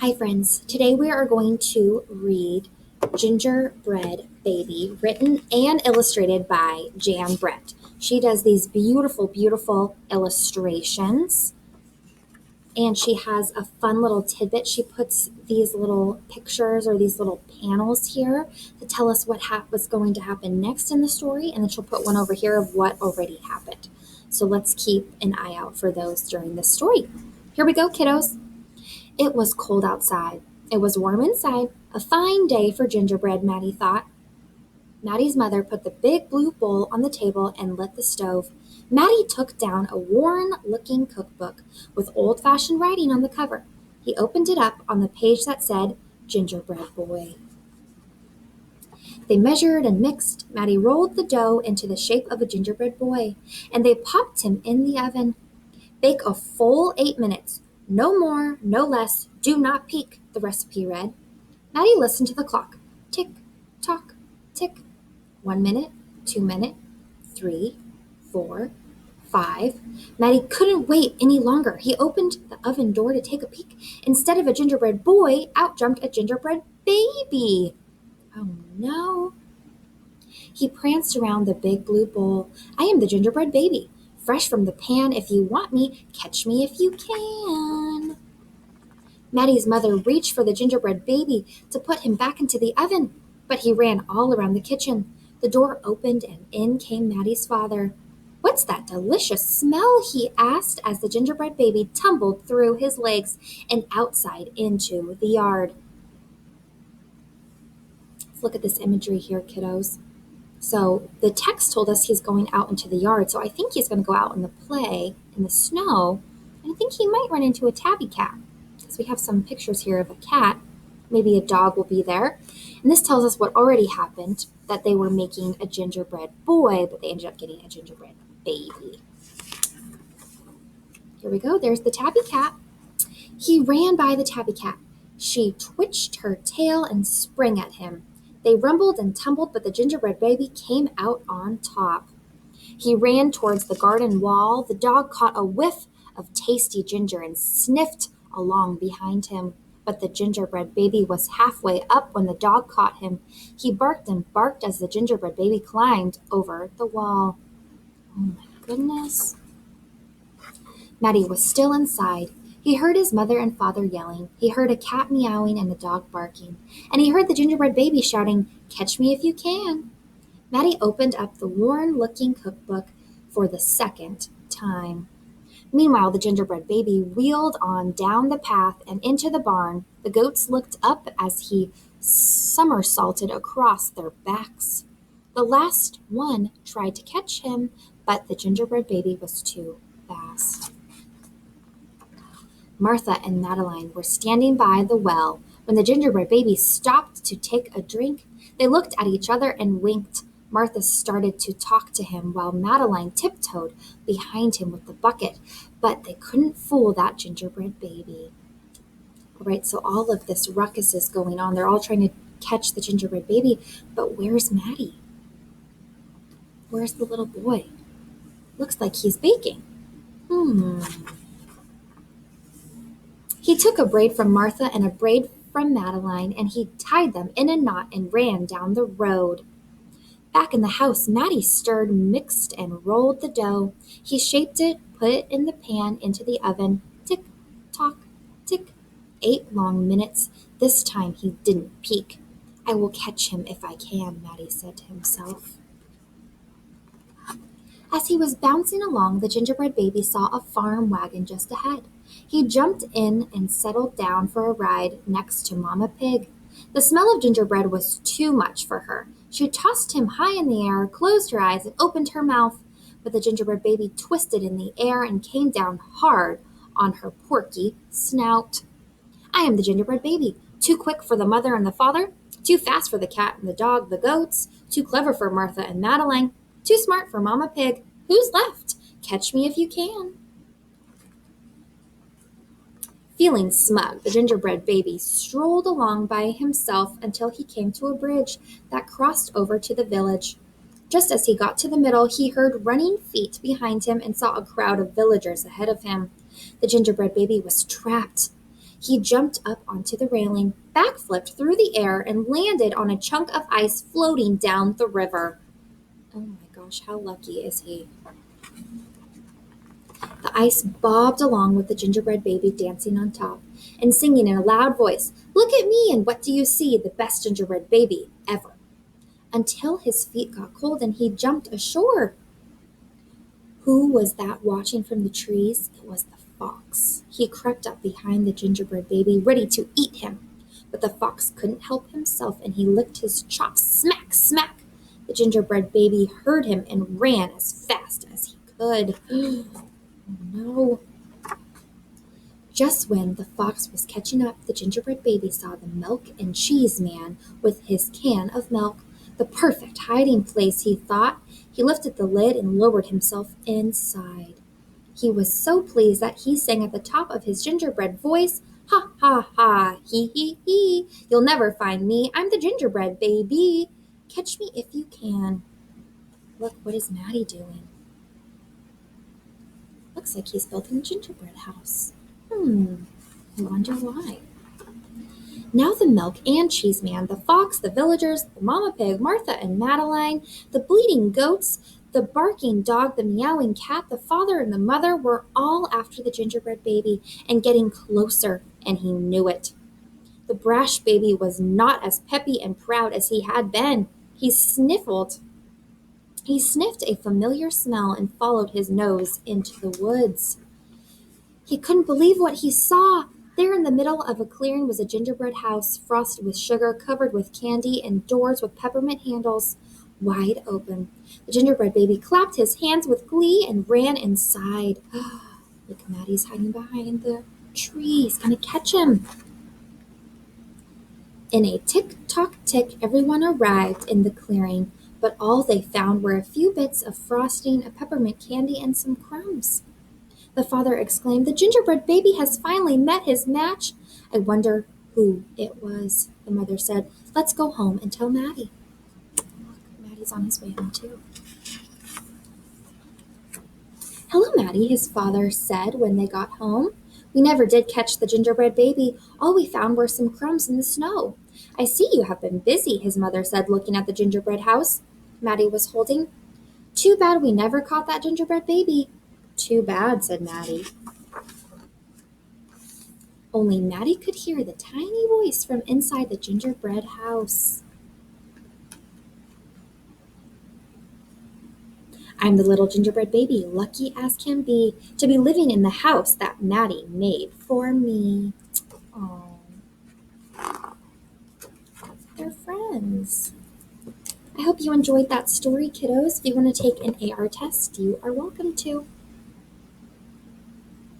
Hi, friends. Today we are going to read Gingerbread Baby, written and illustrated by Jan Brett. She does these beautiful, beautiful illustrations, and she has a fun little tidbit. She puts these little pictures or these little panels here to tell us what's going to happen next in the story, and then she'll put one over here of what already happened. So let's keep an eye out for those during this story. Here we go, kiddos. It was cold outside. It was warm inside. A fine day for gingerbread, Maddie thought. Maddie's mother put the big blue bowl on the table and lit the stove. Maddie took down a worn-looking cookbook with old-fashioned writing on the cover. He opened it up on the page that said, Gingerbread Boy. They measured and mixed. Maddie rolled the dough into the shape of a gingerbread boy, and they popped him in the oven. Bake a full 8 minutes. No more, no less. Do not peek, the recipe read. Maddie listened to the clock. Tick, tock, tick. 1 minute, 2 minutes, 3, 4, 5. Maddie couldn't wait any longer. He opened the oven door to take a peek. Instead of a gingerbread boy, out jumped a gingerbread baby. Oh no. He pranced around the big blue bowl. I am the gingerbread baby. Fresh from the pan, if you want me, catch me if you can. Maddie's mother reached for the gingerbread baby to put him back into the oven, but he ran all around the kitchen. The door opened and in came Maddie's father. What's that delicious smell? He asked as the gingerbread baby tumbled through his legs and outside into the yard. Let's look at this imagery here, kiddos. So the text told us he's going out into the yard, so I think he's going to go out in the play in the snow, and I think he might run into a tabby cat, because we have some pictures here of a cat. Maybe a dog will be there. And this tells us what already happened, that they were making a gingerbread boy, but they ended up getting a gingerbread baby. Here we go. There's the tabby cat. He ran by the tabby cat. She twitched her tail and sprang at him. They rumbled and tumbled, but the gingerbread baby came out on top. He ran towards the garden wall. The dog caught a whiff of tasty ginger and sniffed along behind him. But the gingerbread baby was halfway up when the dog caught him. He barked and barked as the gingerbread baby climbed over the wall. Oh my goodness. Maddie was still inside. He heard his mother and father yelling. He heard a cat meowing and a dog barking. And he heard the gingerbread baby shouting, Catch me if you can. Maddie opened up the worn-looking cookbook for the second time. Meanwhile, the gingerbread baby wheeled on down the path and into the barn. The goats looked up as he somersaulted across their backs. The last one tried to catch him, but the gingerbread baby was too fast. Martha and Madeline were standing by the well when the gingerbread baby stopped to take a drink. They looked at each other and winked. Martha started to talk to him while Madeline tiptoed behind him with the bucket, but they couldn't fool that gingerbread baby. All right, so all of this ruckus is going on. They're all trying to catch the gingerbread baby, but where's Maddie? Where's the little boy? Looks like he's baking. He took a braid from Martha and a braid from Madeline, and he tied them in a knot and ran down the road. Back in the house, Maddie stirred, mixed, and rolled the dough. He shaped it, put it in the pan into the oven. Tick, tock, tick. 8 long minutes. This time he didn't peek. I will catch him if I can, Maddie said to himself. As he was bouncing along, the gingerbread baby saw a farm wagon just ahead. He jumped in and settled down for a ride next to Mama Pig. The smell of gingerbread was too much for her. She tossed him high in the air, closed her eyes, and opened her mouth. But the gingerbread baby twisted in the air and came down hard on her porky snout. I am the gingerbread baby, too quick for the mother and the father, too fast for the cat and the dog, the goats, too clever for Martha and Madeline, too smart for Mama Pig. Who's left? Catch me if you can. Feeling smug, the gingerbread baby strolled along by himself until he came to a bridge that crossed over to the village. Just as he got to the middle, he heard running feet behind him and saw a crowd of villagers ahead of him. The gingerbread baby was trapped. He jumped up onto the railing, backflipped through the air, and landed on a chunk of ice floating down the river. Oh my gosh, how lucky is he? The ice bobbed along with the gingerbread baby dancing on top and singing in a loud voice, "Look at me, and what do you see? The best gingerbread baby ever." Until his feet got cold and he jumped ashore. Who was that watching from the trees? It was the fox. He crept up behind the gingerbread baby, ready to eat him. But the fox couldn't help himself, and he licked his chops smack, smack. The gingerbread baby heard him and ran as fast as he could. Oh no. Just when the fox was catching up, the gingerbread baby saw the milk and cheese man with his can of milk. The perfect hiding place, he thought. He lifted the lid and lowered himself inside. He was so pleased that he sang at the top of his gingerbread voice, "Ha, ha, ha, he, you'll never find me, I'm the gingerbread baby. Catch me if you can." Look, what is Maddie doing? Looks like he's building a gingerbread house. I wonder why. Now the milk and cheese man, the fox, the villagers, the mama pig, Martha and Madeline, the bleating goats, the barking dog, the meowing cat, the father and the mother were all after the gingerbread baby and getting closer, and he knew it. The brash baby was not as peppy and proud as he had been. He sniffed a familiar smell and followed his nose into the woods. He couldn't believe what he saw. There in the middle of a clearing was a gingerbread house, frosted with sugar, covered with candy, and doors with peppermint handles wide open. The gingerbread baby clapped his hands with glee and ran inside. Look, Maddie's hiding behind the tree. He's going to catch him. In a tick-tock tick, everyone arrived in the clearing, but all they found were a few bits of frosting, a peppermint candy, and some crumbs. The father exclaimed, "The gingerbread baby has finally met his match." "I wonder who it was," the mother said. "Let's go home and tell Maddie." Look, Maddie's on his way home too. "Hello, Maddie," his father said when they got home. "We never did catch the gingerbread baby. All we found were some crumbs in the snow." "I see you have been busy," his mother said, looking at the gingerbread house Maddie was holding. "Too bad we never caught that gingerbread baby." "Too bad," said Maddie. Only Maddie could hear the tiny voice from inside the gingerbread house. "I'm the little gingerbread baby, lucky as can be, to be living in the house that Maddie made for me." Oh, they're friends. I hope you enjoyed that story, kiddos. If you want to take an AR test, you are welcome to.